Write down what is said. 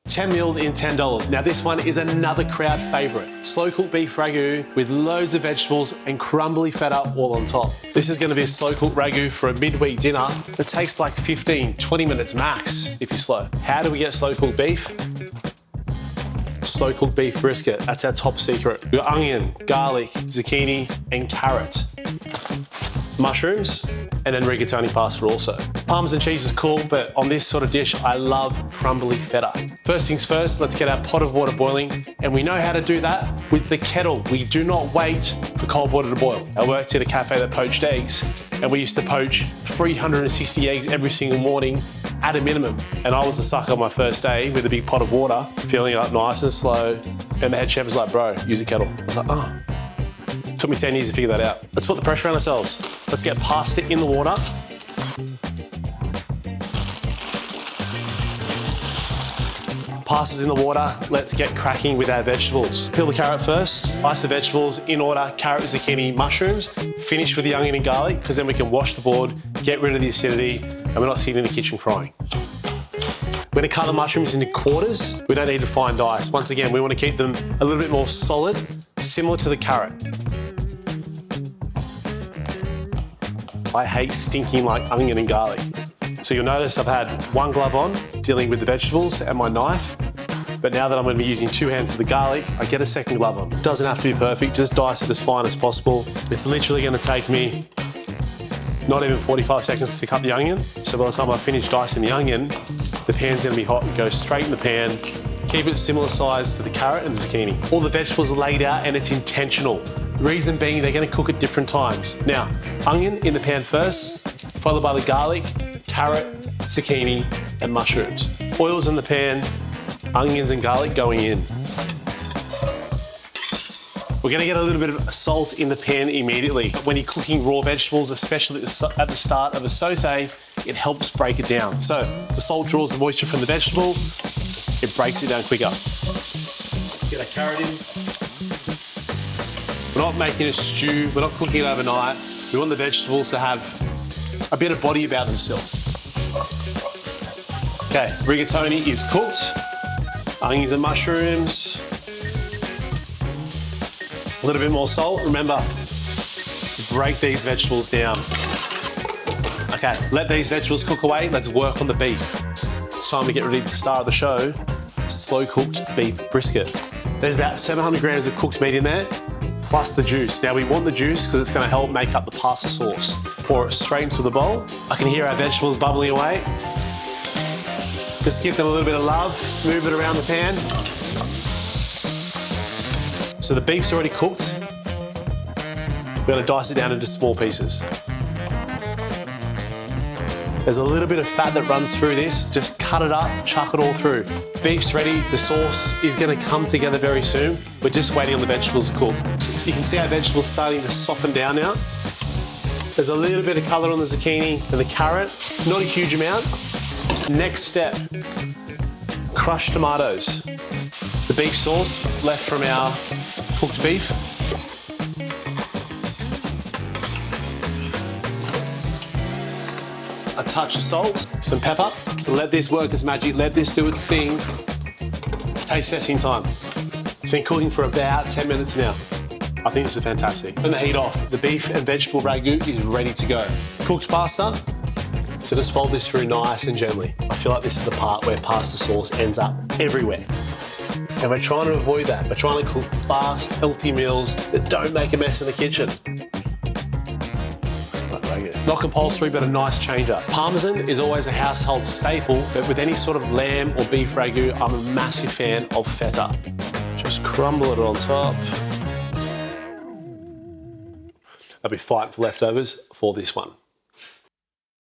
10 meals in $10. Now this one is another crowd favourite. Slow cooked beef ragu with loads of vegetables and crumbly feta all on top. This is going to be a slow cooked ragu for a midweek dinner that takes like 15-20 minutes max if you're slow. How do we get slow cooked beef? Slow cooked beef brisket. That's our top secret. We've got onion, garlic, zucchini and carrot. Mushrooms, and then rigatoni pasta also. Parmesan cheese is cool, but on this sort of dish, I love crumbly feta. First things first, let's get our pot of water boiling, and we know how to do that with the kettle. We do not wait for cold water to boil. I worked at a cafe that poached eggs, and we used to poach 360 eggs every single morning at a minimum. And I was a sucker on my first day with a big pot of water, filling it up nice and slow, and the head chef was like, bro, use a kettle. I was like, oh. Took me 10 years to figure that out. Let's put the pressure on ourselves. Let's get pasta in the water. Pasta's in the water. Let's get cracking with our vegetables. Peel the carrot first, slice the vegetables in order, carrot, zucchini, mushrooms. Finish with the onion and garlic, because then we can wash the board, get rid of the acidity, and we're not sitting in the kitchen crying. We're gonna cut the mushrooms into quarters. We don't need to fine dice. Once again, we wanna keep them a little bit more solid, similar to the carrot. I hate stinking like onion and garlic. So you'll notice I've had one glove on dealing with the vegetables and my knife, but now that I'm gonna be using 2 hands for the garlic, I get a second glove on. It doesn't have to be perfect, just dice it as fine as possible. It's literally gonna take me not even 45 seconds to cut the onion. So by the time I finish dicing the onion, the pan's gonna be hot and go straight in the pan. Keep it similar size to the carrot and the zucchini. All the vegetables are laid out and it's intentional. Reason being, they're gonna cook at different times. Now, onion in the pan first, followed by the garlic, carrot, zucchini, and mushrooms. Oil's in the pan, onions and garlic going in. We're gonna get a little bit of salt in the pan immediately. When you're cooking raw vegetables, especially at the start of a saute, it helps break it down. So the salt draws the moisture from the vegetable, it breaks it down quicker. Let's get our carrot in. We're not making a stew, we're not cooking it overnight. We want the vegetables to have a bit of body about themselves. Okay, rigatoni is cooked. Onions and mushrooms. A little bit more salt. Remember, break these vegetables down. Okay, let these vegetables cook away. Let's work on the beef. It's time to get ready to start the show. Slow cooked beef brisket. There's about 700 grams of cooked meat in there, plus the juice. Now we want the juice because it's gonna help make up the pasta sauce. Pour it straight into the bowl. I can hear our vegetables bubbling away. Just give them a little bit of love, move it around the pan. So the beef's already cooked. We're gonna dice it down into small pieces. There's a little bit of fat that runs through this. Just cut it up, chuck it all through. Beef's ready. The sauce is gonna come together very soon. We're just waiting on the vegetables to cook. You can see our vegetables starting to soften down now. There's a little bit of color on the zucchini and the carrot, not a huge amount. Next step, crushed tomatoes. The beef sauce left from our cooked beef. A touch of salt, some pepper. So let this work its magic, let this do its thing. Taste testing time. It's been cooking for about 10 minutes now. I think this is fantastic. Turn the heat off. The beef and vegetable ragu is ready to go. Cooked pasta. So just fold this through nice and gently. I feel like this is the part where pasta sauce ends up everywhere. And we're trying to avoid that. We're trying to cook fast, healthy meals that don't make a mess in the kitchen. Not compulsory, but a nice changer. Parmesan is always a household staple, but with any sort of lamb or beef ragu, I'm a massive fan of feta. Just crumble it on top. I'll be fighting for leftovers for this one.